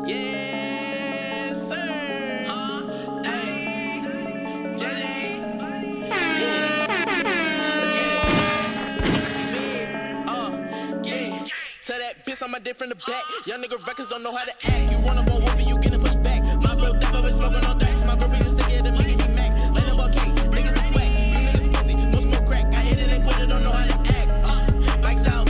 Yes, sir. Hey, JJ. Let's get it. You feel? Yeah. Tell that bitch I'm a different the back. Young nigga records don't know how to act. You wanna go wolf and you getting pushed back. My bro definitely smoking on tracks. My girl is stickier than me, Mac. Lay them up cake. Niggas is whack. You niggas pussy. No smoke crack. I hit it and quit it, don't know how to act. Bikes out.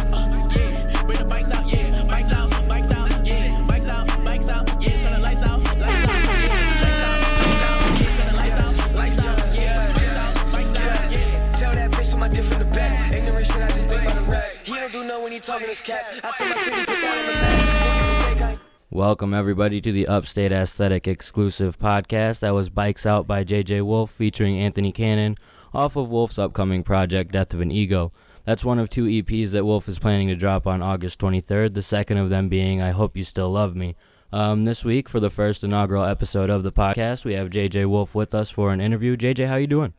Yeah. Bring the bikes out. Yeah. Bikes out. Bikes out. Yeah. Bikes out. Bikes out. Yeah. Turn the lights out. Lights out. Yeah. Lights out. Lights out. Yeah. Turn the lights out. Lights out. Yeah. Lights out. Lights out. Yeah. Tell that bitch I'm a different the back. Ignorant shit, I just think by the rap. He don't do know when he talking his cat. I tell my city, put that on the map. Niggas is fake, I Welcome everybody to the Upstate Aesthetic exclusive podcast. That was Bikes Out by WØlfe featuring Anthony Cannon off of WØlfe's upcoming project Death of an Ego. That's one of two EPs that WØlfe is planning to drop on August 23rd, the second of them being I Hope You Still Love Me. This week, for the first inaugural episode of the podcast, we have WØlfe with us for an interview. JJ, how you doing?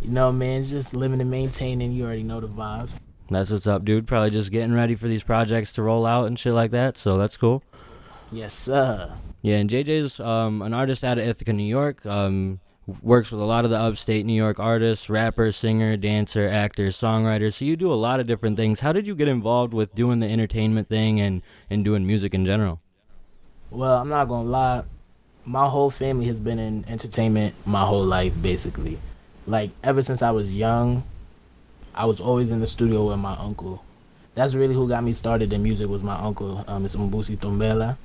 You know, man, just living and maintaining. You already know the vibes. That's what's up, dude. Probably just getting ready for these projects to roll out and shit like that, so that's cool. Yes, sir. Yeah, and JJ's an artist out of Ithaca, New York. Works with a lot of the upstate New York artists, rapper, singer, dancer, actor, songwriter. So you do a lot of different things. How did you get involved with doing the entertainment thing and doing music in general? Well, I'm not going to lie. My whole family has been in entertainment my whole life, basically. Like, ever since I was young, I was always in the studio with my uncle. That's really who got me started in music was my uncle, Mr. Mbusi Tombela.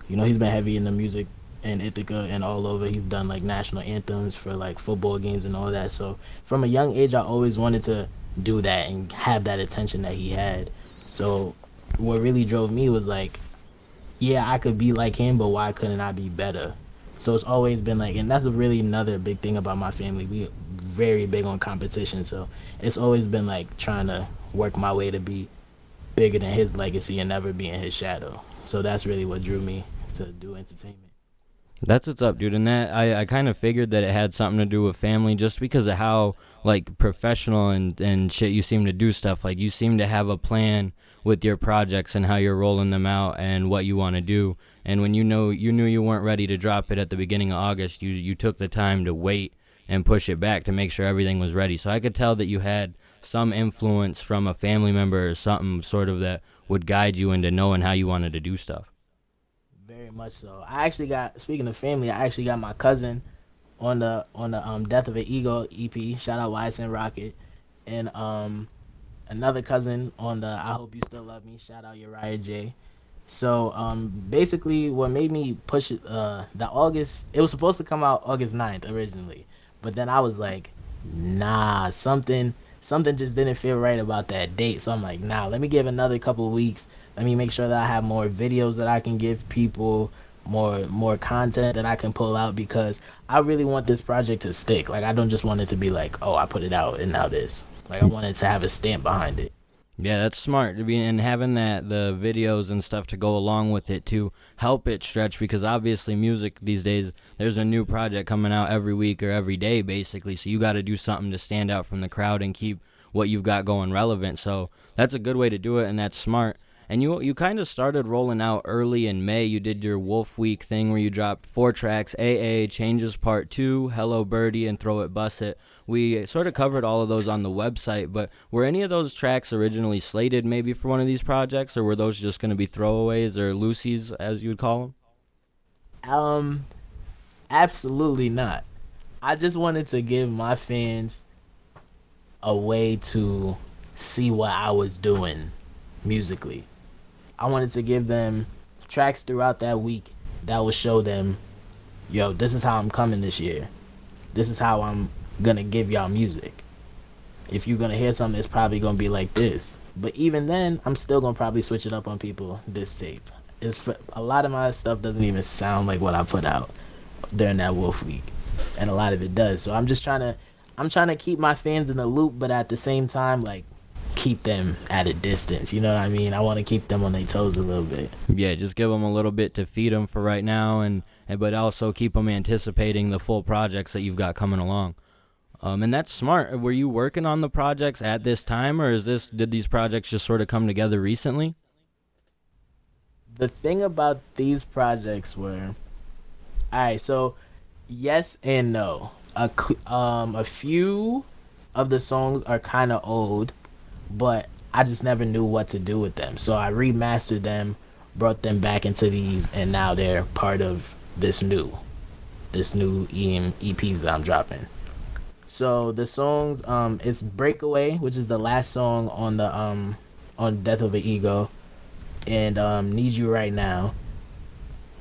You know, he's been heavy in the music in Ithaca and all over. He's done, like, national anthems for, like, football games and all that. So from a young age, I always wanted to do that and have that attention that he had. So what really drove me was, like, yeah, I could be like him, but why couldn't I be better? So it's always been, like, and that's really another big thing about my family. We very big on competition. So it's always been, like, trying to work my way to be bigger than his legacy and never be in his shadow. So that's really what drew me to do entertainment. That's what's up, dude. And that I kind of figured that it had something to do with family just because of how, like, professional and shit you seem to do stuff. Like, you seem to have a plan with your projects and how you're rolling them out and what you want to do. And when you knew you weren't ready to drop it at the beginning of August, you took the time to wait and push it back to make sure everything was ready. So I could tell that you had some influence from a family member or something sort of that would guide you into knowing how you wanted to do stuff. Very much so. I actually got, speaking of family, I actually got my cousin on the Death of an Ego EP. Shout out YSN Rocket. And another cousin on the I Hope You Still Love Me. Shout out Uriah J. So basically what made me push it, the August, it was supposed to come out August 9th originally. But then I was like, nah, something just didn't feel right about that date. So I'm like, nah, let me give another couple weeks. Let me make sure that I have more videos that I can give people, more content that I can pull out, because I really want this project to stick. Like, I don't just want it to be like, oh, I put it out and now this. Like, I want it to have a stamp behind it. Yeah, that's smart. And having the videos and stuff to go along with it to help it stretch, because obviously music these days, there's a new project coming out every week or every day, basically. So you got to do something to stand out from the crowd and keep what you've got going relevant. So that's a good way to do it, and that's smart. And you kind of started rolling out early in May. You did your Wolf Week thing where you dropped 4 tracks, AA, Changes Part 2, Hello Birdie, and Throw It Bust It. We sort of covered all of those on the website, but were any of those tracks originally slated maybe for one of these projects, or were those just going to be throwaways or loosies, as you would call them? Absolutely not. I just wanted to give my fans a way to see what I was doing musically. I wanted to give them tracks throughout that week that would show them, yo, this is how I'm coming this year. This is how I'm gonna give y'all music. If you're gonna hear something, it's probably gonna be like this. But even then, I'm still gonna probably switch it up on people this tape. A lot of my stuff doesn't even sound like what I put out during that Wolf Week, and a lot of it does. So I'm trying to keep my fans in the loop, but at the same time, like, keep them at a distance. You know what I mean? I want to keep them on their toes a little bit. Yeah, just give them a little bit to feed them for right now, but also keep them anticipating the full projects that you've got coming along. And that's smart. Were you working on the projects at this time, or did these projects just sort of come together recently? The thing about these projects were, all right. So yes and no. A few of the songs are kind of old, but I just never knew what to do with them. So I remastered them, brought them back into these, and now they're part of this new EPs that I'm dropping. So the songs, it's Breakaway, which is the last song on the on Death of an Ego, and Need You Right Now,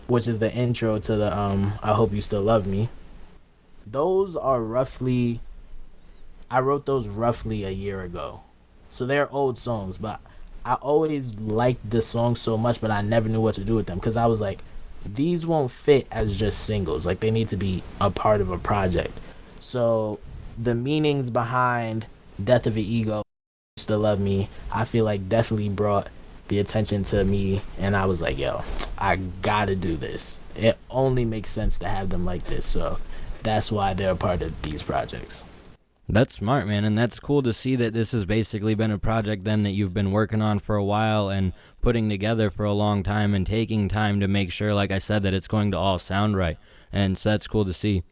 which is the intro to the I Hope You Still Love Me. Those are roughly, I wrote those roughly a year ago. So they're old songs, but I always liked the songs so much, but I never knew what to do with them because I was like, these won't fit as just singles. Like, they need to be a part of a project. So the meanings behind Death of an Ego, Still Love Me, I feel like definitely brought the attention to me, and I was like, yo, I gotta do this. It only makes sense to have them like this, so that's why they're a part of these projects. That's smart, man, and that's cool to see that this has basically been a project then that you've been working on for a while and putting together for a long time and taking time to make sure, like I said, that it's going to all sound right. And so that's cool to see.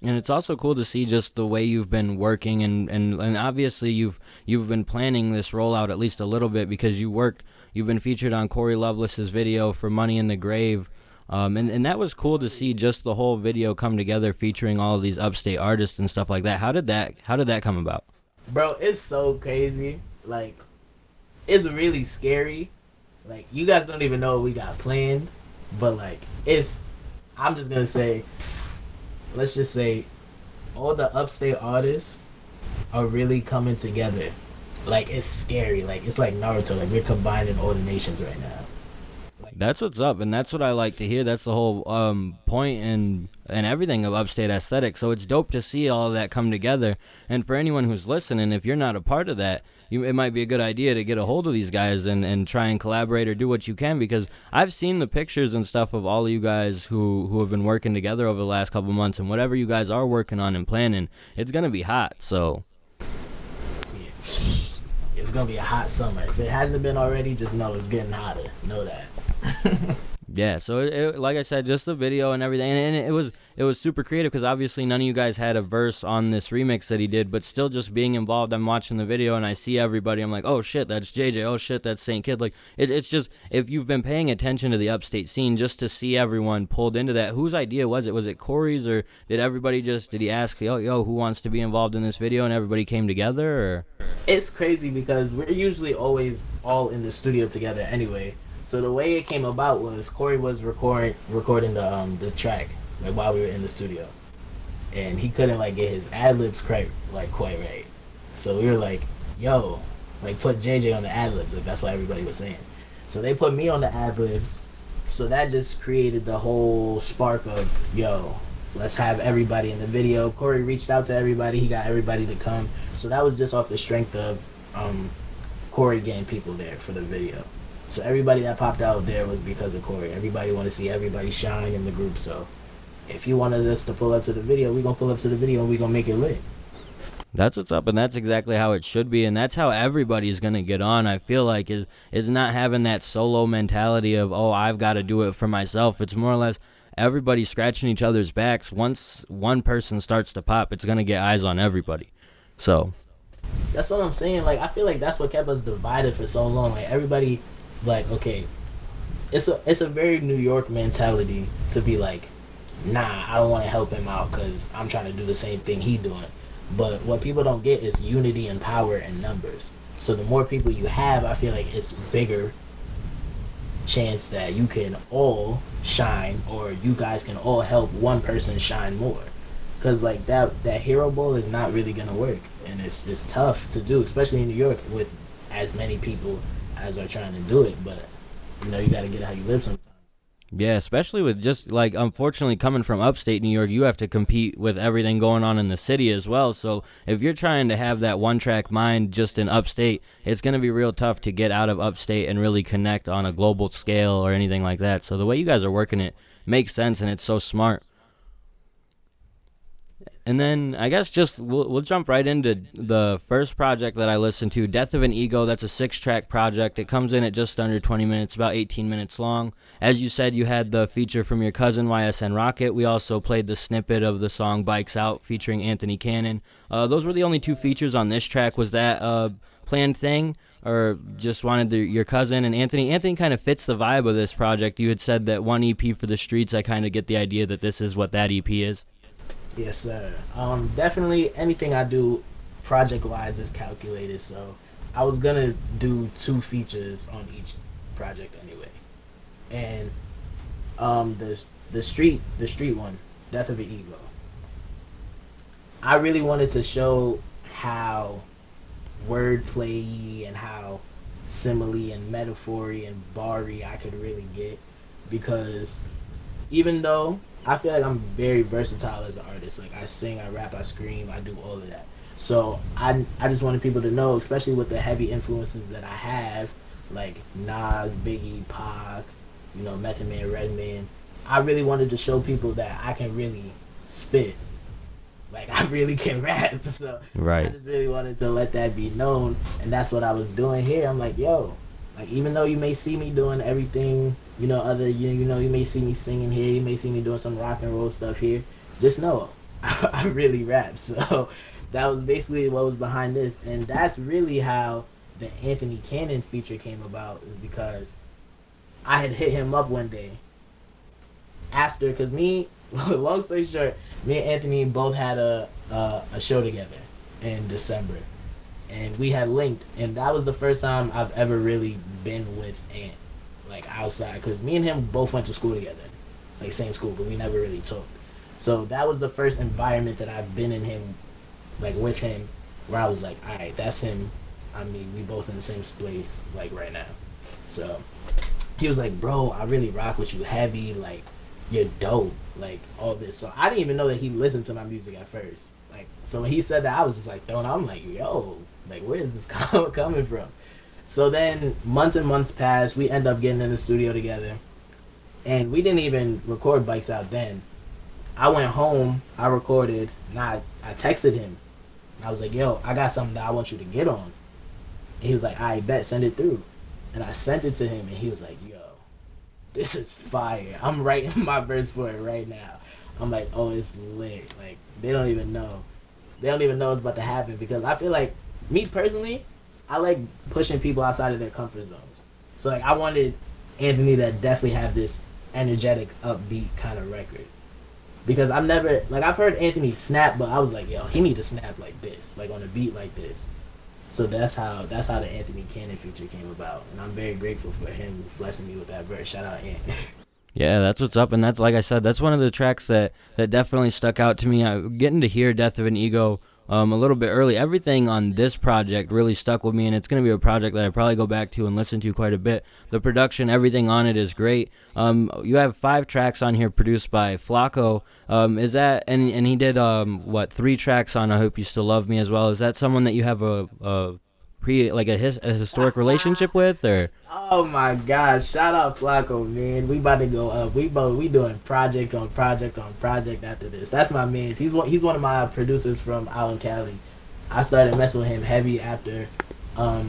And it's also cool to see just the way you've been working, and obviously you've been planning this rollout at least a little bit because you've been featured on Corey Loveless's video for Money in the Grave. And that was cool to see just the whole video come together featuring all of these Upstate artists and stuff like that. How did that come about? Bro, it's so crazy. Like, it's really scary. Like, you guys don't even know what we got planned, but like, I'm just gonna say, let's just say all the Upstate artists are really coming together. Like, it's scary. Like, it's like Naruto. Like, we're combining all the nations right now. That's what's up, and that's what I like to hear. That's the whole point and everything of Upstate Aesthetic. So it's dope to see all of that come together. And for anyone who's listening, if you're not a part of that, it might be a good idea to get a hold of these guys and try and collaborate or do what you can, because I've seen the pictures and stuff of all of you guys who have been working together over the last couple months, and whatever you guys are working on and planning, it's going to be hot. So it's going to be a hot summer. If it hasn't been already, just know it's getting hotter. Know that. Yeah, so it, like I said, just the video and everything, and it was super creative because obviously none of you guys had a verse on this remix that he did, but still just being involved. I'm watching the video and I see everybody. I'm like, oh shit, that's JJ. Oh shit, that's Saint Kid. Like it's just, if you've been paying attention to the Upstate scene, just to see everyone pulled into that. Whose idea was it? Was it Corey's, or did he ask, yo, who wants to be involved in this video, and everybody came together? Or it's crazy because we're usually always all in the studio together anyway. So the way it came about was Corey was recording the track like while we were in the studio, and he couldn't like get his ad libs quite right. So we were like, "Yo, like put JJ on the ad libs." Like that's what everybody was saying. So they put me on the ad libs. So that just created the whole spark of, "Yo, let's have everybody in the video." Corey reached out to everybody. He got everybody to come. So that was just off the strength of Corey getting people there for the video. So everybody that popped out there was because of Corey. Everybody want to see everybody shine in the group. So if you wanted us to pull up to the video, we're going to pull up to the video and we're going to make it lit. That's what's up, and that's exactly how it should be, and that's how everybody's going to get on, I feel like, is not having that solo mentality of, oh, I've got to do it for myself. It's more or less everybody scratching each other's backs. Once one person starts to pop, it's going to get eyes on everybody. So that's what I'm saying. Like, I feel like that's what kept us divided for so long. Like, everybody... like, okay, it's a very New York mentality to be like, nah, I don't want to help him out because I'm trying to do the same thing he doing. But what people don't get is unity and power in numbers. So the more people you have, I feel like it's bigger chance that you can all shine, or you guys can all help one person shine more. Because like that hero ball is not really gonna work, and it's tough to do, especially in New York with as many people as are trying to do it. But you know, you got to get how you live sometimes. Yeah, especially with just like, unfortunately, coming from upstate New York, you have to compete with everything going on in the city as well. So if you're trying to have that one track mind just in upstate, it's going to be real tough to get out of upstate and really connect on a global scale or anything like that. So the way you guys are working it makes sense, and it's so smart. And then I guess just we'll jump right into the first project that I listened to, Death of an Ego. That's a 6-track project. It comes in at just under 20 minutes, about 18 minutes long. As you said, you had the feature from your cousin, YSN Rocket. We also played the snippet of the song Bikes Out featuring Anthony Cannon. Those were the only 2 features on this track. Was that a planned thing, or just wanted your cousin and Anthony? Anthony kind of fits the vibe of this project. You had said that one EP for the streets. I kind of get the idea that this is what that EP is. Yes, sir. Definitely anything I do project-wise is calculated, so I was going to do 2 features on each project anyway. And the street one, Death of an Ego, I really wanted to show how wordplay and how simile and metaphor-y and bar-y I could really get, because even though I feel like I'm very versatile as an artist. Like, I sing, I rap, I scream, I do all of that. So I just wanted people to know, especially with the heavy influences that I have, like Nas, Biggie, Pac, Method Man, Redman. I really wanted to show people that I can really spit. Like, I really can rap. So right. I just really wanted to let that be known, and that's what I was doing here. I'm like, yo, like, even though you may see me doing everything, you may see me singing here, you may see me doing some rock and roll stuff here, just know I really rap. So that was basically what was behind this, and that's really how the Anthony Cannon feature came about, is because I had hit him up one day after, because long story short, me and Anthony both had a show together in December, and we had linked, and that was the first time I've ever really been with Ant, like, outside, because me and him both went to school together, like, same school, but we never really talked. So that was the first environment that I've been in him, like, with him, where I was like, all right, that's him. I mean, we both in the same place, like, right now. So he was like, bro, I really rock with you heavy, like, you're dope, like, all this. So I didn't even know that he listened to my music at first. Like, so when he said that, I was just like thrown out. I'm like, yo, like, where is this coming from? So then months and months passed. We end up getting in the studio together, and we didn't even record Bikes Out then. I went home, I recorded, and I texted him. I was like, yo, I got something that I want you to get on. And he was like, I bet, send it through. And I sent it to him, and he was like, yo, this is fire. I'm writing my verse for it right now. I'm like, oh, it's lit. Like, they don't even know. They don't even know it's about to happen, because I feel like, me personally, I like pushing people outside of their comfort zones. So, like, I wanted Anthony to definitely have this energetic, upbeat kind of record. Because I've heard Anthony snap, but I was like, yo, he need to snap like this, like on a beat like this. So that's how the Anthony Cannon feature came about, and I'm very grateful for him blessing me with that verse. Shout out Ant. Yeah, that's what's up, and that's, like I said, that's one of the tracks that definitely stuck out to me. Getting to hear Death of an Ego a little bit early, everything on this project really stuck with me, and it's going to be a project that I probably go back to and listen to quite a bit. The production, everything on it is great. You have 5 tracks on here produced by Flacco. Is that, and he did 3 tracks on I Hope You Still Love Me as well. Is that someone that you have a historic relationship with, or? Oh my gosh, shout out Flacco, man. We about to go up. We doing project on project on project after this. That's my man. He's one of my producers from out in Cali. I started messing with him heavy after I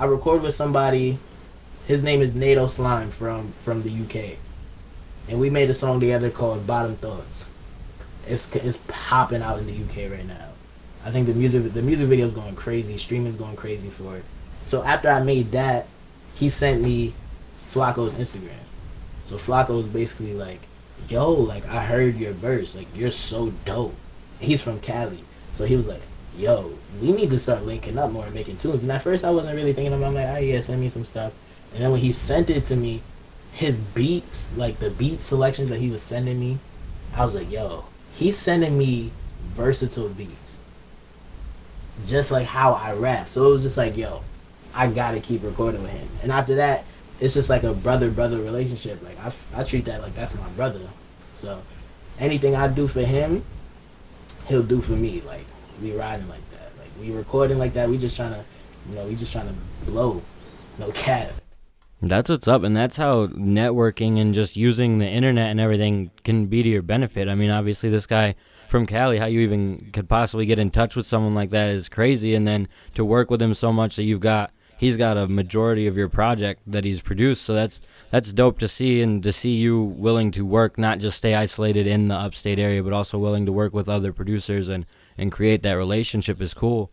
recorded with somebody. His name is Nato Slime from the UK. And we made a song together called Bottom Thoughts. It's popping out in the UK right now. I think the music video is going crazy. Streaming's going crazy for it. So after I made that, he sent me Flacco's Instagram. So Flacco was basically like, yo, like, I heard your verse. Like, you're so dope. And he's from Cali. So he was like, yo, we need to start linking up more and making tunes. And at first I wasn't really thinking about it. I'm like, oh yeah, send me some stuff. And then when he sent it to me, his beats, like the beat selections that he was sending me, I was like, yo, he's sending me versatile beats. Just like how I rap. So it was just like, yo, I gotta keep recording with him. And after that, it's just like a brother-brother relationship. Like, I treat that like that's my brother. So anything I do for him, he'll do for me. Like, we riding like that. Like, we recording like that. We just trying to blow. No cap. That's what's up, and that's how networking and just using the internet and everything can be to your benefit. I mean, obviously this guy from Cali, how you even could possibly get in touch with someone like that is crazy. And then to work with him so much that he's got a majority of your project that he's produced. So that's dope to see, and to see you willing to work, not just stay isolated in the upstate area, but also willing to work with other producers and create that relationship is cool.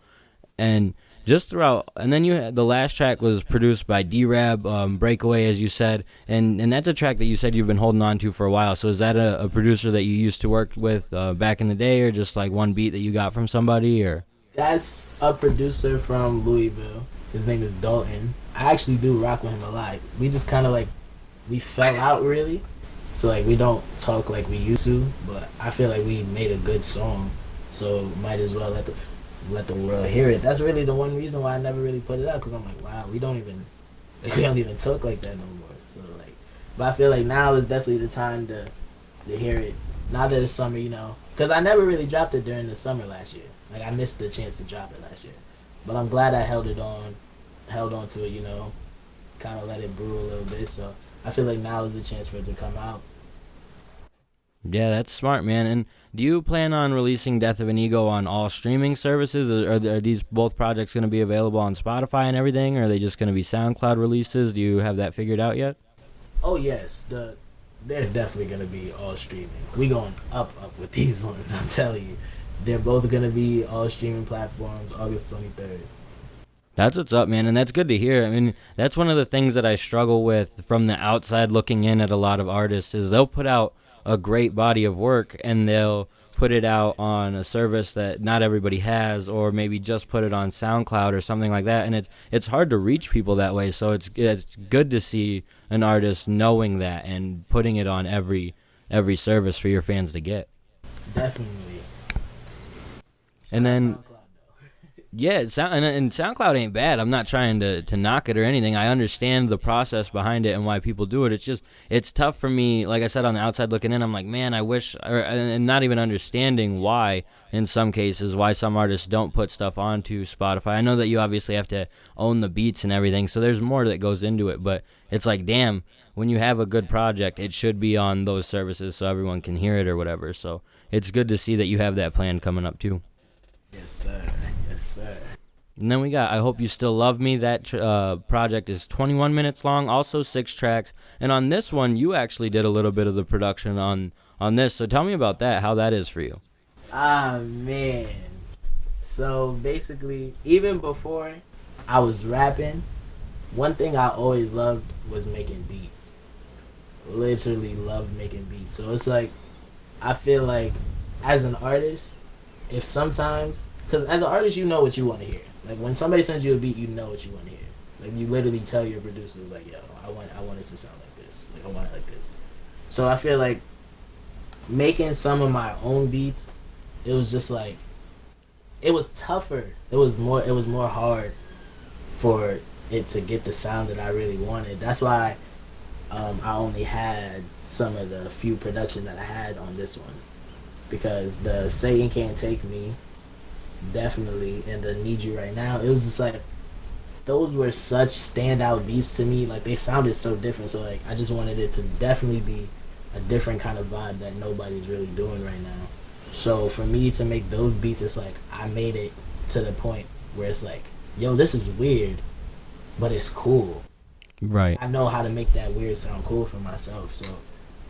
And just throughout, and then you had the last track was produced by D-Rab, Breakaway, as you said, and that's a track that you said you've been holding on to for a while. So is that a producer that you used to work with back in the day, or just like one beat that you got from somebody? Or That's a producer from Louisville. His name is Dalton. I actually do rock with him a lot. We just kind of like, we fell out really, so like we don't talk like we used to, but I feel like we made a good song, so might as well let the world hear it. That's really the one reason why I never really put it out, because I'm like, wow, we don't even talk like that no more. So like, but I feel like now is definitely the time to hear it. Now that it's summer, because I never really dropped it during the summer last year. Like I missed the chance to drop it last year, but I'm glad I held on to it. Kind of let it brew a little bit. So I feel like now is the chance for it to come out. yeah, that's smart, man. And do you plan on releasing Death of an Ego on all streaming services? Are these both projects going to be available on Spotify and everything, or are they just going to be SoundCloud releases? Do you have that figured out yet? Oh yes, they're definitely going to be all streaming. We going up with these ones, I'm telling you. They're both going to be all streaming platforms August 23rd. That's what's up, man, and that's good to hear. I mean, that's one of the things that I struggle with from the outside looking in at a lot of artists is they'll put out a great body of work and they'll put it out on a service that not everybody has, or maybe just put it on SoundCloud or something like that, and it's hard to reach people that way. So it's good to see an artist knowing that and putting it on every service for your fans to get. Definitely. And then yeah, and SoundCloud ain't bad. I'm not trying to knock it or anything. I understand the process behind it and why people do it. It's just, it's tough for me. Like I said, on the outside looking in, I'm like, man, I wish, and not even understanding why, in some cases, why some artists don't put stuff onto Spotify. I know that you obviously have to own the beats and everything, so there's more that goes into it. But it's like, damn, when you have a good project, it should be on those services so everyone can hear it or whatever. So it's good to see that you have that plan coming up too. Yes, sir. Yes, sir. And then we got I Hope You Still Love Me. That project is 21 minutes long, also 6 tracks. And on this one, you actually did a little bit of the production on this. So tell me about that, how that is for you. Man. So basically, even before I was rapping, one thing I always loved was making beats. Literally loved making beats. So it's like, I feel like as an artist, if sometimes, because as an artist, you know what you want to hear. Like when somebody sends you a beat, you know what you want to hear. Like you literally tell your producers, like, yo, I want it to sound like this. Like I want it like this. So I feel like making some of my own beats, it was just like, it was tougher. It was more hard for it to get the sound that I really wanted. That's why I only had some of the few production that I had on this one. Because the Satan Can't Take Me, definitely, and the Need You Right Now, it was just like, those were such standout beats to me. Like they sounded so different. So like I just wanted it to definitely be a different kind of vibe that nobody's really doing right now. So for me to make those beats, it's like I made it to the point where it's like, yo, this is weird, but it's cool. Right. I know how to make that weird sound cool for myself. So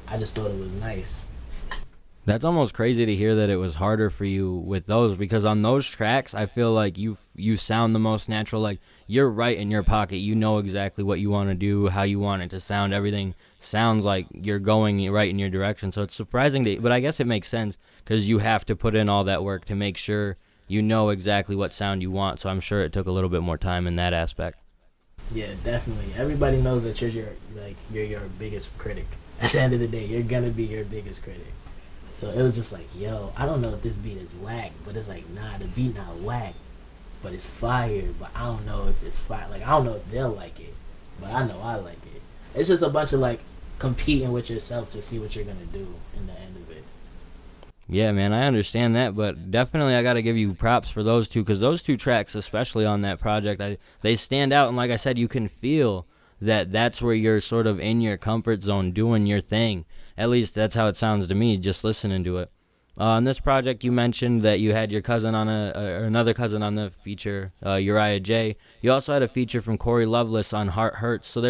I just thought it was nice. That's almost crazy to hear that it was harder for you with those, because on those tracks, I feel like you sound the most natural. Like you're right in your pocket. You know exactly what you want to do, how you want it to sound. Everything sounds like you're going right in your direction. So it's surprising but I guess it makes sense because you have to put in all that work to make sure you know exactly what sound you want. So I'm sure it took a little bit more time in that aspect. Yeah, definitely. Everybody knows that you're your biggest critic. At the end of the day, you're gonna be your biggest critic. So it was just like, yo, I don't know if this beat is whack, but it's like, nah, the beat not whack, but it's fire, but I don't know if it's fire. Like, I don't know if they'll like it, but I know I like it. It's just a bunch of, like, competing with yourself to see what you're going to do in the end of it. Yeah, man, I understand that, but definitely I got to give you props for those two, because those 2 tracks, especially on that project, they stand out, and like I said, you can feel that that's where you're sort of in your comfort zone doing your thing. At least that's how it sounds to me, just listening to it. On this project, you mentioned that you had your cousin on or another cousin on the feature, Uriah J. You also had a feature from Corey Loveless on Heart Hurts. So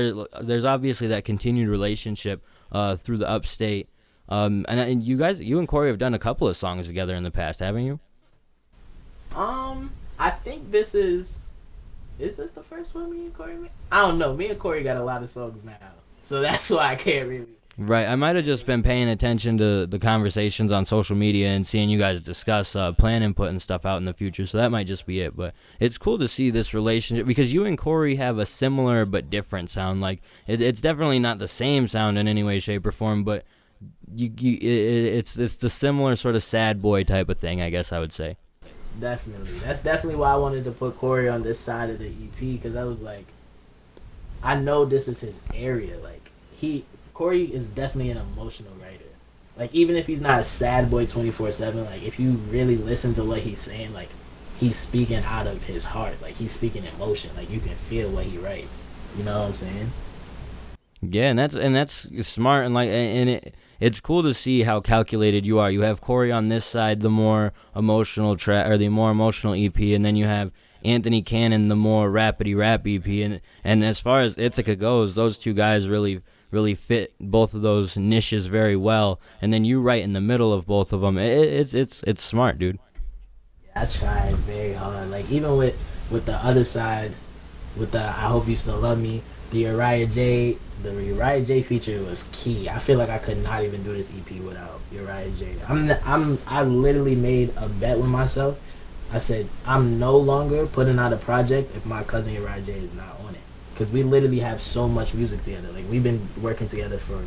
there's obviously that continued relationship through the Upstate. And you and Corey have done a couple of songs together in the past, haven't you? I think this is this the first one me and Corey made? I don't know. Me and Corey got a lot of songs now, so that's why I can't really. Right, I might have just been paying attention to the conversations on social media and seeing you guys discuss planning putting stuff out in the future, so that might just be it. But it's cool to see this relationship because you and Corey have a similar but different sound. Like it's definitely not the same sound in any way, shape, or form, but it's the similar sort of sad boy type of thing, I guess I would say. Definitely, that's definitely why I wanted to put Corey on this side of the EP because I was like, I know this is his area. Like Corey is definitely an emotional writer. Like, even if he's not a sad boy 24/7, like, if you really listen to what he's saying, like, he's speaking out of his heart. Like, he's speaking emotion. Like, you can feel what he writes. You know what I'm saying? Yeah, and that's smart, and it's cool to see how calculated you are. You have Corey on this side, the more emotional track or the more emotional EP, and then you have Anthony Cannon, the more rapidy rap EP. And as far as Ithaca goes, those two guys really fit both of those niches very well, and then you right in the middle of both of them. It's smart, dude. Yeah, I tried very hard. Like, even with the other side, with the I Hope You Still Love Me, the Uriah J feature was key. I feel like I could not even do this EP without Uriah J. I literally made a bet with myself. I said I'm no longer putting out a project if my cousin Uriah J is not on it. Because we literally have so much music together. Like, we've been working together for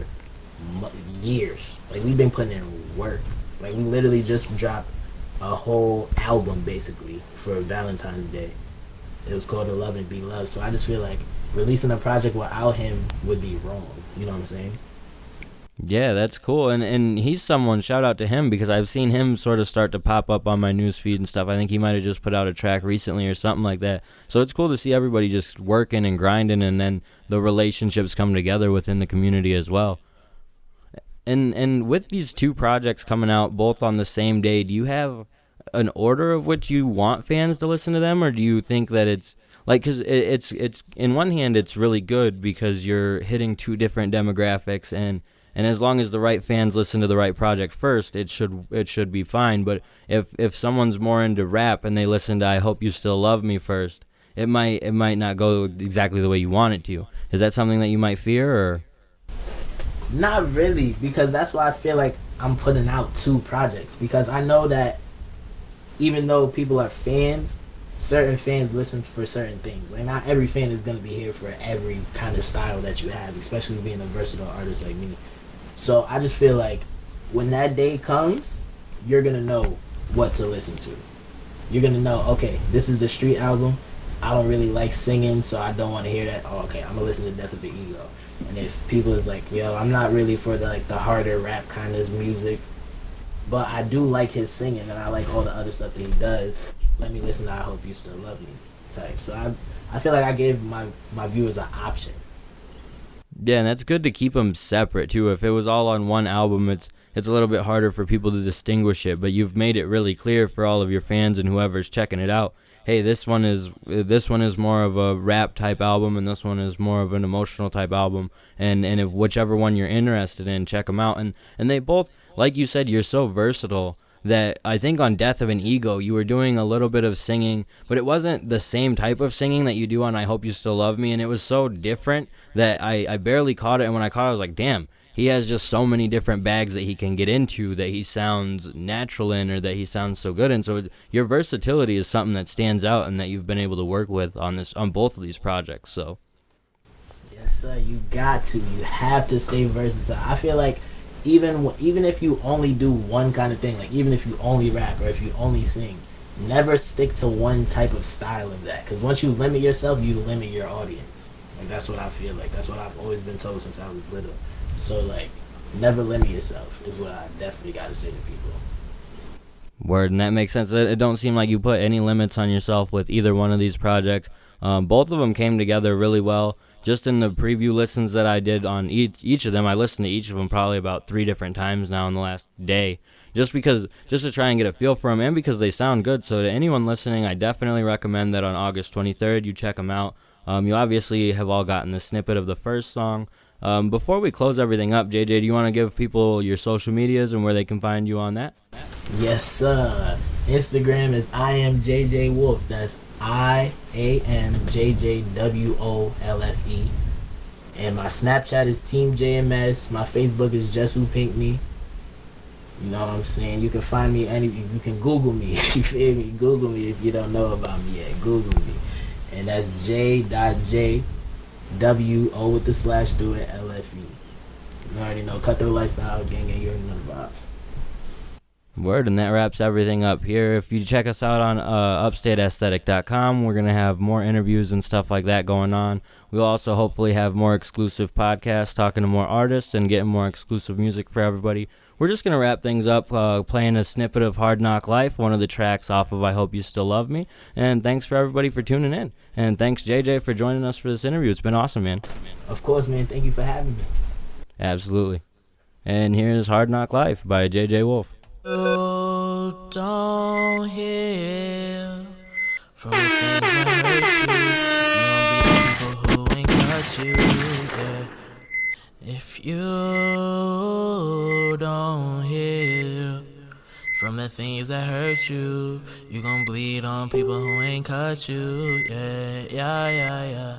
years. Like, we've been putting in work. Like, we literally just dropped a whole album, basically, for Valentine's Day. It was called The Love and Be Loved. So I just feel like releasing a project without him would be wrong. You know what I'm saying? Yeah, that's cool. And he's someone, shout out to him, because I've seen him sort of start to pop up on my news feed and stuff. I think he might have just put out a track recently or something like that. So it's cool to see everybody just working and grinding, and then the relationships come together within the community as well. And with these two projects coming out both on the same day, do you have an order of which you want fans to listen to them, or do you think that it's like, because it's in one hand it's really good because you're hitting two different demographics, and as long as the right fans listen to the right project first, it should be fine. But if someone's more into rap and they listen to I Hope You Still Love Me first, it might not go exactly the way you want it to. Is that something that you might fear, or? Not really, because that's why I feel like I'm putting out two projects, because I know that even though people are fans, certain fans listen for certain things. Like, not every fan is going to be here for every kind of style that you have, especially being a versatile artist like me. So I just feel like when that day comes, you're going to know what to listen to. You're going to know, okay, this is the street album. I don't really like singing, so I don't want to hear that. Oh, okay, I'm going to listen to Death of the Ego. And if people is like, yo, I'm not really for the harder rap kind of music, but I do like his singing and I like all the other stuff that he does, let me listen to I Hope You Still Love Me type. So I feel like I gave my viewers an option. Yeah, and that's good to keep them separate too. If it was all on one album, it's a little bit harder for people to distinguish it, but you've made it really clear for all of your fans and whoever's checking it out. Hey, this one is more of a rap type album, and this one is more of an emotional type album, and if whichever one you're interested in, check them out. And they both, like you said, you're so versatile that I think on Death of an Ego you were doing a little bit of singing, but it wasn't the same type of singing that you do on I Hope You Still Love Me, and it was so different that I barely caught it. And when I caught it, I was like, damn, he has just so many different bags that he can get into that he sounds natural in, or that he sounds so good in. So your versatility is something that stands out and that you've been able to work with on both of these projects. So yes, sir, you got to. You have to stay versatile. I feel like even if you only do one kind of thing, like even if you only rap or if you only sing, never stick to one type of style of that. Because once you limit yourself, you limit your audience. Like, that's what I feel like. That's what I've always been told since I was little. So, like, never limit yourself is what I definitely got to say to people. Word, and that makes sense. It don't seem like you put any limits on yourself with either one of these projects. Both of them came together really well. Just in the preview listens that I did on each of them, I listened to each of them probably about 3 different times now in the last day. just to try and get a feel for them, and because they sound good. So to anyone listening, I definitely recommend that on August 23rd you check them out. You obviously have all gotten the snippet of the first song. Before we close everything up, JJ, do you want to give people your social medias and where they can find you on that? Yes, sir. Instagram is IamJJWolfe. That's IamJJWOLFE. And my Snapchat is Team JMS. My Facebook is Just Who Pinked Me. You know what I'm saying? You can find me you can Google me. You feel me? Google me if you don't know about me yet. Google me. And that's J.JWO with the slash through it, LFE. You already know. Cut through lifestyle, gang, you already know the vibes. Word, and that wraps everything up here. If you check us out on upstateaesthetic.com, we're going to have more interviews and stuff like that going on. We'll also hopefully have more exclusive podcasts, talking to more artists and getting more exclusive music for everybody. We're just going to wrap things up playing a snippet of Hard Knock Life, one of the tracks off of I Hope You Still Love Me. And thanks for everybody for tuning in. And thanks, JJ, for joining us for this interview. It's been awesome, man. Of course, man. Thank you for having me. Absolutely. And here's Hard Knock Life by JJ Wolfe. You don't hear from the things that hurt you. You don't be the people who ain't got you. Yeah. If you don't heal from the things that hurt you, you gon' bleed on people who ain't cut you. Yeah, yeah, yeah, yeah.